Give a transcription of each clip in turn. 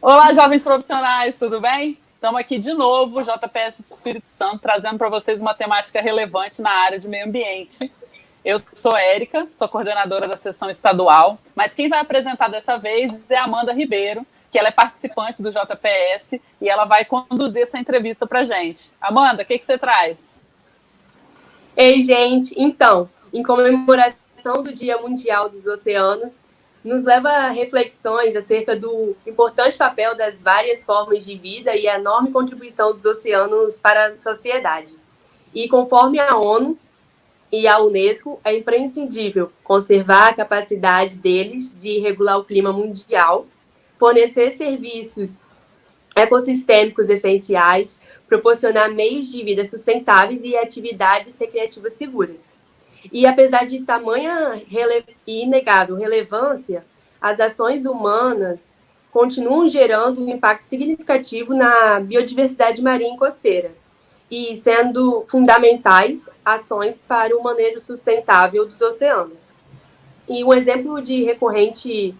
Olá, jovens profissionais, tudo bem? Estamos aqui de novo, JPS Espírito Santo, trazendo para vocês uma temática relevante na área de meio ambiente. Eu sou Érica, sou coordenadora da seção estadual, mas quem vai apresentar dessa vez é a Amanda Ribeiro, que ela é participante do JPS e ela vai conduzir essa entrevista para a gente. Amanda, o que você traz? Ei, gente, então, em comemoração do Dia Mundial dos Oceanos, nos leva a reflexões acerca do importante papel das várias formas de vida e a enorme contribuição dos oceanos para a sociedade. E conforme a ONU e a Unesco, é imprescindível conservar a capacidade deles de regular o clima mundial, fornecer serviços ecossistêmicos essenciais, proporcionar meios de vida sustentáveis e atividades recreativas seguras. E apesar de tamanha e inegável relevância, as ações humanas continuam gerando um impacto significativo na biodiversidade marinha e costeira, e sendo fundamentais ações para o manejo sustentável dos oceanos. E um exemplo de recorrente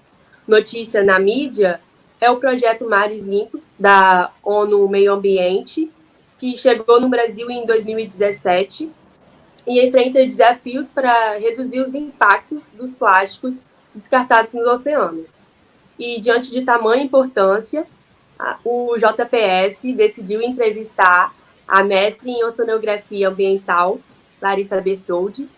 notícia na mídia é o projeto Mares Limpos, da ONU Meio Ambiente, que chegou no Brasil em 2017 e enfrenta desafios para reduzir os impactos dos plásticos descartados nos oceanos. E, diante de tamanha importância, o JPS decidiu entrevistar a mestre em Oceanografia Ambiental, Larissa Bertoldi,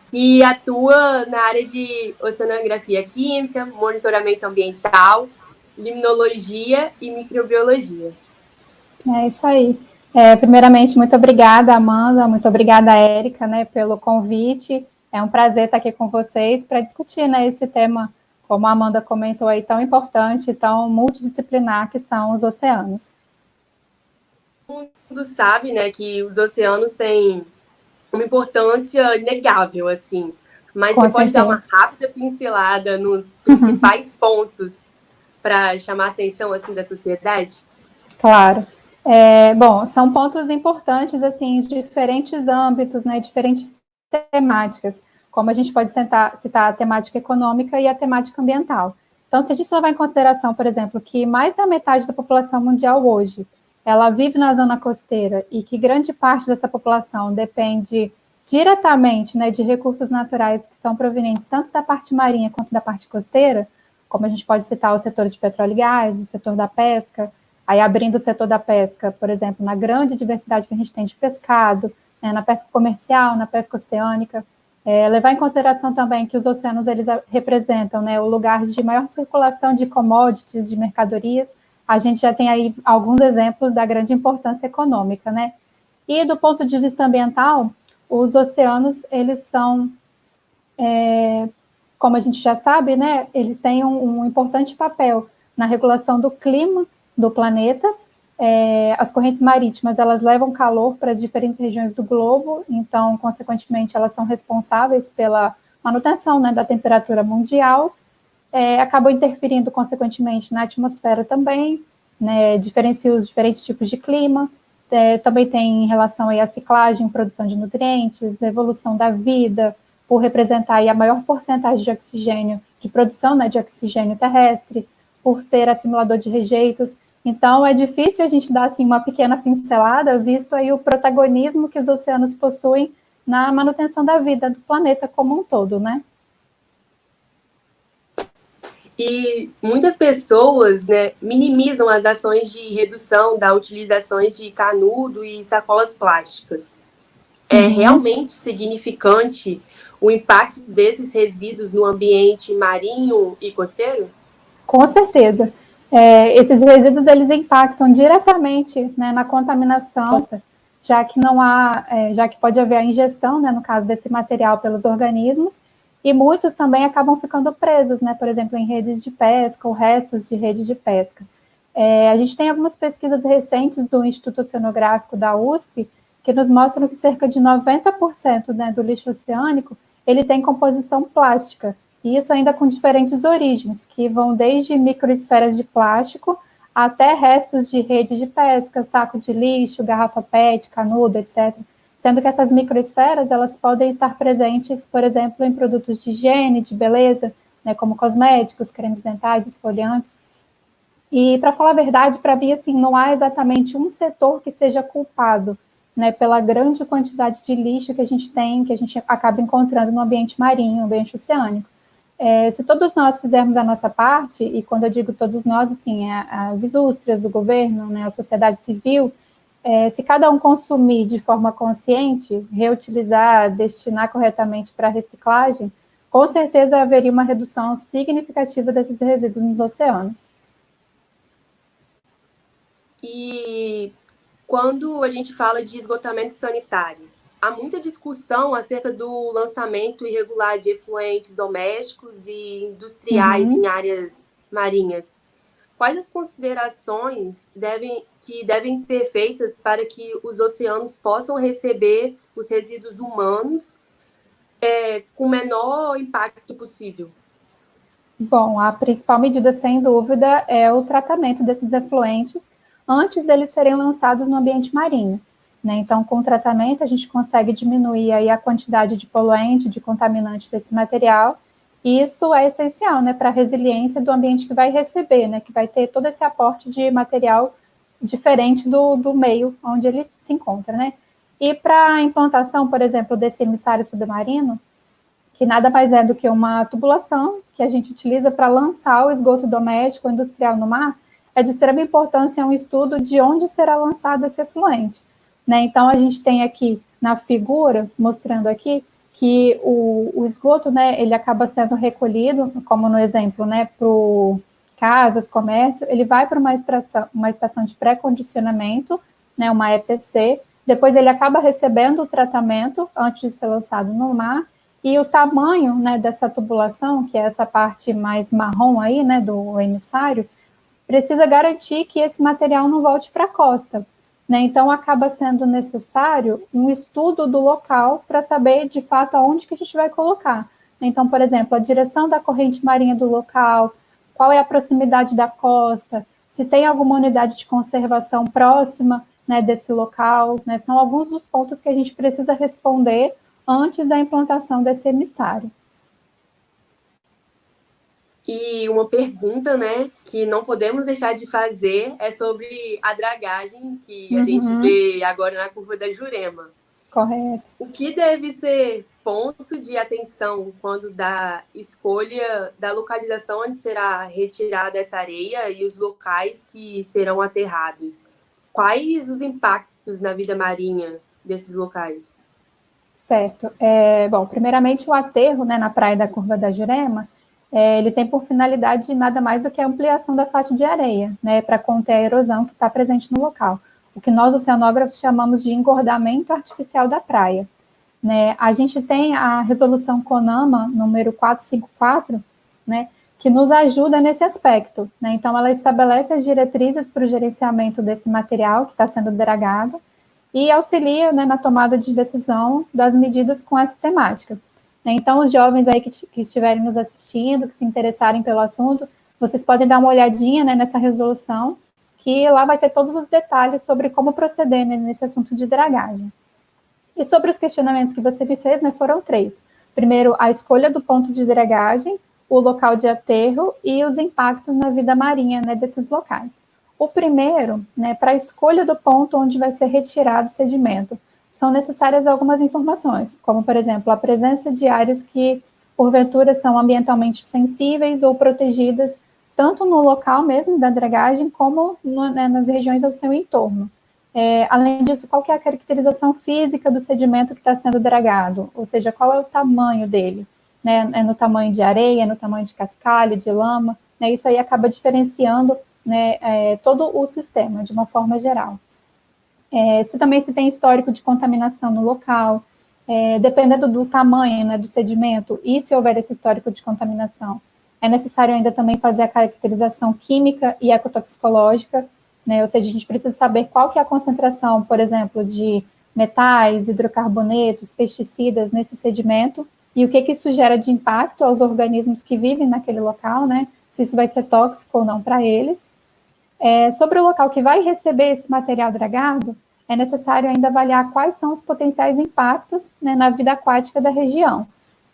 que atua na área de oceanografia química, monitoramento ambiental, limnologia e microbiologia. É isso aí. Primeiramente, muito obrigada, Amanda, muito obrigada, Érica, né, pelo convite. É um prazer estar aqui com vocês para discutir, né, esse tema, como a Amanda comentou aí, tão importante, tão multidisciplinar que são os oceanos. Todo mundo sabe, né, que os oceanos têm uma importância inegável, assim, mas Com você pode certeza. dar uma rápida pincelada nos principais pontos para chamar a atenção, assim, da sociedade? Claro. Bom, são pontos importantes, assim, em diferentes âmbitos, né, diferentes temáticas, como a gente pode citar a temática econômica e a temática ambiental. Então, se a gente levar em consideração, por exemplo, que mais da metade da população mundial hoje, ela vive na zona costeira e que grande parte dessa população depende diretamente, né, de recursos naturais que são provenientes tanto da parte marinha quanto da parte costeira, como a gente pode citar o setor de petróleo e gás, o setor da pesca, aí abrindo o setor da pesca, por exemplo, na grande diversidade que a gente tem de pescado, né, na pesca comercial, na pesca oceânica, levar em consideração também que os oceanos, eles representam, né, o lugar de maior circulação de commodities, de mercadorias. A gente já tem aí alguns exemplos da grande importância econômica, né? E do ponto de vista ambiental, os oceanos, eles são, como a gente já sabe, né, eles têm um importante papel na regulação do clima do planeta. As correntes marítimas, elas levam calor para as diferentes regiões do globo, então, consequentemente, elas são responsáveis pela manutenção, né, da temperatura mundial, acabam interferindo, consequentemente, na atmosfera também, né, diferencia os diferentes tipos de clima, também tem em relação aí à ciclagem, produção de nutrientes, evolução da vida, por representar aí a maior porcentagem de oxigênio, de produção, né, de oxigênio terrestre, por ser assimilador de rejeitos. Então, é difícil a gente dar assim, uma pequena pincelada, visto aí o protagonismo que os oceanos possuem na manutenção da vida do planeta como um todo, né? E muitas pessoas, né, minimizam as ações de redução da utilização de canudo e sacolas plásticas. É realmente significante o impacto desses resíduos no ambiente marinho e costeiro? Com certeza. Esses resíduos, eles impactam diretamente, né, na contaminação, já que não há, já que pode haver a ingestão, né, no caso desse material, pelos organismos, e muitos também acabam ficando presos, né, por exemplo, em redes de pesca ou restos de rede de pesca. A gente tem algumas pesquisas recentes do Instituto Oceanográfico da USP que nos mostram que cerca de 90%, né, do lixo oceânico, ele tem composição plástica, e isso ainda com diferentes origens, que vão desde microesferas de plástico até restos de rede de pesca, saco de lixo, garrafa PET, canudo, etc., sendo que essas microesferas, elas podem estar presentes, por exemplo, em produtos de higiene, de beleza, né, como cosméticos, cremes dentais, esfoliantes. E, para falar a verdade, para mim, assim, não há exatamente um setor que seja culpado, né, pela grande quantidade de lixo que a gente tem, que a gente acaba encontrando no ambiente marinho, no ambiente oceânico. Se todos nós fizermos a nossa parte, e quando eu digo todos nós, assim, as indústrias, o governo, né, a sociedade civil, se cada um consumir de forma consciente, reutilizar, destinar corretamente para reciclagem, com certeza haveria uma redução significativa desses resíduos nos oceanos. E quando a gente fala de esgotamento sanitário, há muita discussão acerca do lançamento irregular de efluentes domésticos e industriais em áreas marinhas. Quais as considerações que devem ser feitas para que os oceanos possam receber os resíduos humanos com o menor impacto possível? Bom, a principal medida, sem dúvida, é o tratamento desses efluentes antes deles serem lançados no ambiente marinho, né? Então, com o tratamento, a gente consegue diminuir aí a quantidade de poluente, de contaminante desse material, e isso é essencial, né, para a resiliência do ambiente que vai receber, né, que vai ter todo esse aporte de material diferente do meio onde ele se encontra, né? E para a implantação, por exemplo, desse emissário submarino, que nada mais é do que uma tubulação que a gente utiliza para lançar o esgoto doméstico ou industrial no mar, é de extrema importância um estudo de onde será lançado esse efluente, né? Então, a gente tem aqui na figura, mostrando aqui, que o esgoto, né, ele acaba sendo recolhido, como no exemplo, né, para casas, comércio, ele vai para uma estação de pré-condicionamento, né, uma EPC, depois ele acaba recebendo o tratamento antes de ser lançado no mar, e o tamanho, né, dessa tubulação, que é essa parte mais marrom aí, né, do emissário, precisa garantir que esse material não volte para a costa, né? Então, acaba sendo necessário um estudo do local para saber, de fato, aonde que a gente vai colocar. Então, por exemplo, a direção da corrente marinha do local, qual é a proximidade da costa, se tem alguma unidade de conservação próxima, né, desse local, né? São alguns dos pontos que a gente precisa responder antes da implantação desse emissário. E uma pergunta, né, que não podemos deixar de fazer é sobre a dragagem que a gente vê agora na curva da Jurema. Correto. O que deve ser ponto de atenção quando da escolha da localização onde será retirada essa areia e os locais que serão aterrados? Quais os impactos na vida marinha desses locais? Certo. Bom, primeiramente o aterro, né, na praia da Curva da Jurema, ele tem por finalidade nada mais do que a ampliação da faixa de areia, né, para conter a erosão que está presente no local. O que nós, oceanógrafos, chamamos de engordamento artificial da praia, né? A gente tem a resolução CONAMA, número 454, né, que nos ajuda nesse aspecto, né? Então, ela estabelece as diretrizes para o gerenciamento desse material que está sendo dragado e auxilia, né, na tomada de decisão das medidas com essa temática. Então, os jovens aí que estiverem nos assistindo, que se interessarem pelo assunto, vocês podem dar uma olhadinha, né, nessa resolução, que lá vai ter todos os detalhes sobre como proceder, né, nesse assunto de dragagem. E sobre os questionamentos que você me fez, né, foram 3. Primeiro, a escolha do ponto de dragagem, o local de aterro e os impactos na vida marinha, né, desses locais. O primeiro, né, para a escolha do ponto onde vai ser retirado o sedimento, são necessárias algumas informações, como, por exemplo, a presença de áreas que, porventura, são ambientalmente sensíveis ou protegidas, tanto no local mesmo da dragagem, como nas regiões ao seu entorno. Além disso, qual que é a caracterização física do sedimento que está sendo dragado? Ou seja, qual é o tamanho dele? Né? É no tamanho de areia, é no tamanho de cascalho, de lama? Né? Isso aí acaba diferenciando, né, todo o sistema, de uma forma geral. Se também se tem histórico de contaminação no local, dependendo do tamanho, né, do sedimento, e se houver esse histórico de contaminação, é necessário ainda também fazer a caracterização química e ecotoxicológica, né, ou seja, a gente precisa saber qual que é a concentração, por exemplo, de metais, hidrocarbonetos, pesticidas nesse sedimento, e o que isso gera de impacto aos organismos que vivem naquele local, né, se isso vai ser tóxico ou não para eles. Sobre o local que vai receber esse material dragado, é necessário ainda avaliar quais são os potenciais impactos, né, na vida aquática da região.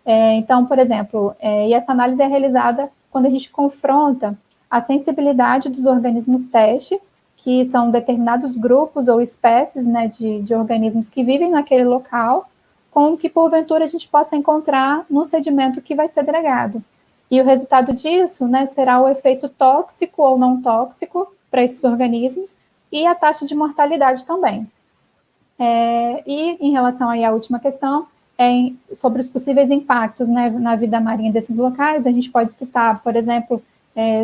Então, por exemplo, e essa análise é realizada quando a gente confronta a sensibilidade dos organismos teste, que são determinados grupos ou espécies, né, de organismos que vivem naquele local, com o que, porventura, a gente possa encontrar no sedimento que vai ser dragado. E o resultado disso, né, será o efeito tóxico ou não tóxico para esses organismos e a taxa de mortalidade também. E em relação aí à última questão, sobre os possíveis impactos, né, na vida marinha desses locais, a gente pode citar, por exemplo,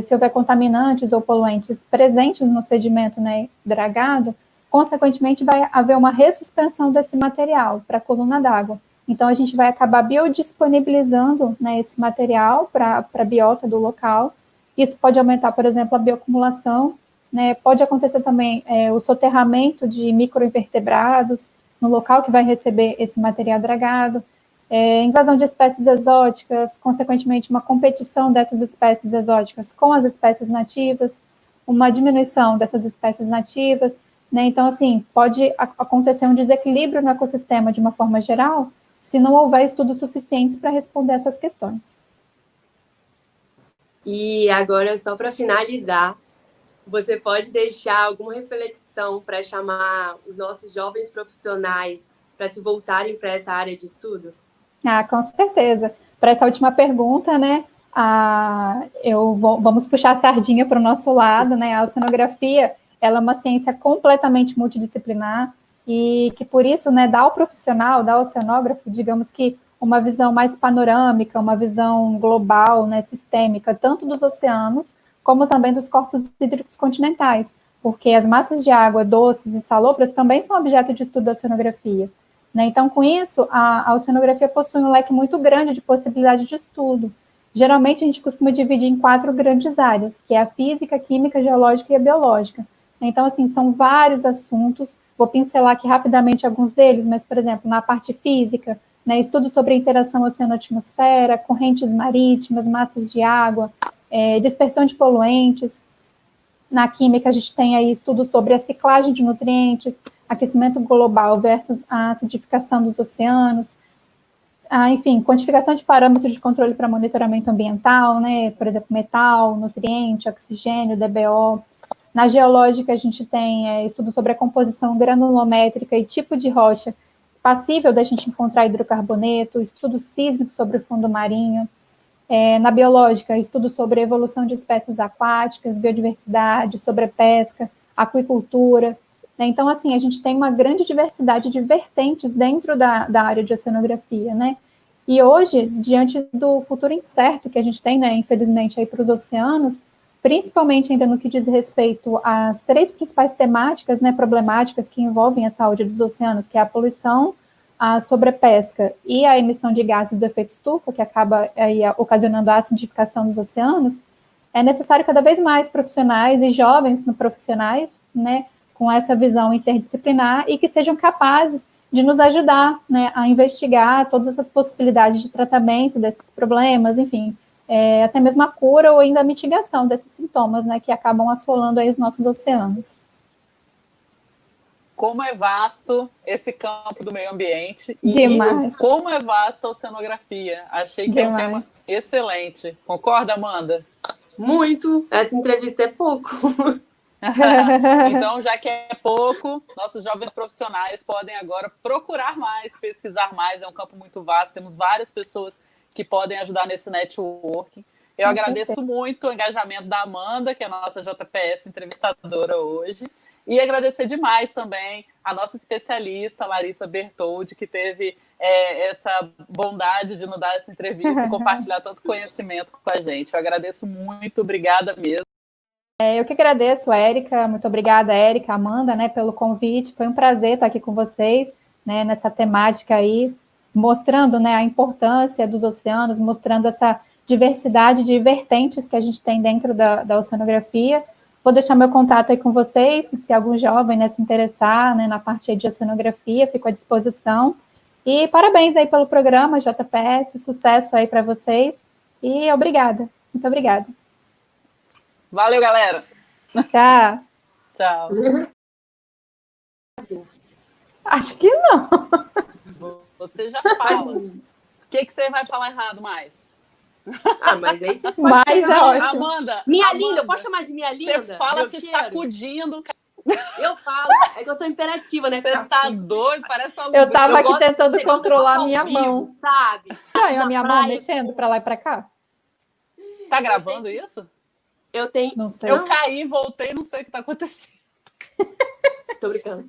se houver contaminantes ou poluentes presentes no sedimento, né, dragado, consequentemente vai haver uma ressuspensão desse material para a coluna d'água. Então, a gente vai acabar biodisponibilizando, né, esse material para a biota do local. Isso pode aumentar, por exemplo, a bioacumulação, né, pode acontecer também o soterramento de microinvertebrados no local que vai receber esse material dragado, invasão de espécies exóticas, consequentemente uma competição dessas espécies exóticas com as espécies nativas, uma diminuição dessas espécies nativas, né? Então, assim, pode acontecer um desequilíbrio no ecossistema de uma forma geral, se não houver estudos suficientes para responder essas questões. E agora, só para finalizar, você pode deixar alguma reflexão para chamar os nossos jovens profissionais para se voltarem para essa área de estudo? Com certeza. Para essa última pergunta, né, vamos puxar a sardinha para o nosso lado, né, a oceanografia, ela é uma ciência completamente multidisciplinar e que, por isso, né, dá ao profissional, dá ao oceanógrafo, digamos que uma visão mais panorâmica, uma visão global, né, sistêmica, tanto dos oceanos, como também dos corpos hídricos continentais, porque as massas de água doces e salobras também são objeto de estudo da oceanografia. Né? Então, com isso, a oceanografia possui um leque muito grande de possibilidades de estudo. Geralmente, a gente costuma dividir em 4 grandes áreas, que é a física, a química, a geológica e a biológica. Então, assim, são vários assuntos, vou pincelar aqui rapidamente alguns deles, mas, por exemplo, na parte física, né, estudo sobre a interação oceano-atmosfera, correntes marítimas, massas de água, dispersão de poluentes. Na química, a gente tem aí estudos sobre a ciclagem de nutrientes, aquecimento global versus a acidificação dos oceanos, enfim, quantificação de parâmetros de controle para monitoramento ambiental, né, por exemplo, metal, nutriente, oxigênio, DBO. Na geológica, a gente tem estudo sobre a composição granulométrica e tipo de rocha passível da gente encontrar hidrocarboneto, estudo sísmico sobre o fundo marinho. Na biológica, estudo sobre a evolução de espécies aquáticas, biodiversidade, sobre a pesca, aquicultura. Né? Então, assim, a gente tem uma grande diversidade de vertentes dentro da área de oceanografia, né? E hoje, diante do futuro incerto que a gente tem, né, infelizmente, aí para os oceanos, principalmente ainda no que diz respeito às 3 principais temáticas, né, problemáticas que envolvem a saúde dos oceanos, que é a poluição, a sobrepesca e a emissão de gases do efeito estufa, que acaba aí ocasionando a acidificação dos oceanos, é necessário cada vez mais profissionais e jovens profissionais, né, com essa visão interdisciplinar e que sejam capazes de nos ajudar, né, a investigar todas essas possibilidades de tratamento desses problemas, enfim, até mesmo a cura ou ainda a mitigação desses sintomas, né, que acabam assolando aí os nossos oceanos. Como é vasto esse campo do meio ambiente Demais. E como é vasta a oceanografia. Achei que Demais. É um tema excelente. Concorda, Amanda? Muito. Essa entrevista é pouco. Então, já que é pouco, nossos jovens profissionais podem agora procurar mais, pesquisar mais. É um campo muito vasto, temos várias pessoas que podem ajudar nesse networking. Eu agradeço muito o engajamento da Amanda, que é a nossa JPS entrevistadora hoje. E agradecer demais também a nossa especialista, Larissa Bertoldi, que teve essa bondade de nos dar essa entrevista e compartilhar tanto conhecimento com a gente. Eu agradeço muito, obrigada mesmo. Eu que agradeço, Érica. Muito obrigada, Érica, Amanda, né, pelo convite. Foi um prazer estar aqui com vocês, né, nessa temática aí, mostrando, né, a importância dos oceanos, mostrando essa diversidade de vertentes que a gente tem dentro da oceanografia. Vou deixar meu contato aí com vocês, se algum jovem, né, se interessar, né, na parte aí de oceanografia, fico à disposição. E parabéns aí pelo programa, JPS, sucesso aí para vocês. E obrigada, muito obrigada. Valeu, galera. Tchau. Tchau. Acho que não. Você já fala. O que você vai falar errado mais? Ah, mas aí você pode Mas é pegar... ótimo. Amanda, Minha Amanda, linda, eu posso chamar de minha linda? você fala Meu se cheiro? sacudindo, Eu falo, é que eu sou imperativa, né? você Ficar tá assim. doido, parece uma Eu tava Eu aqui gosto de tentando pegar um controlar a negócio minha ao vivo, mão. sabe? Estranho a Na minha mão praia, mexendo para lá e para cá. Tá gravando isso? Eu tenho... Não sei. Eu caí, voltei, não sei o que tá acontecendo. Tô brincando.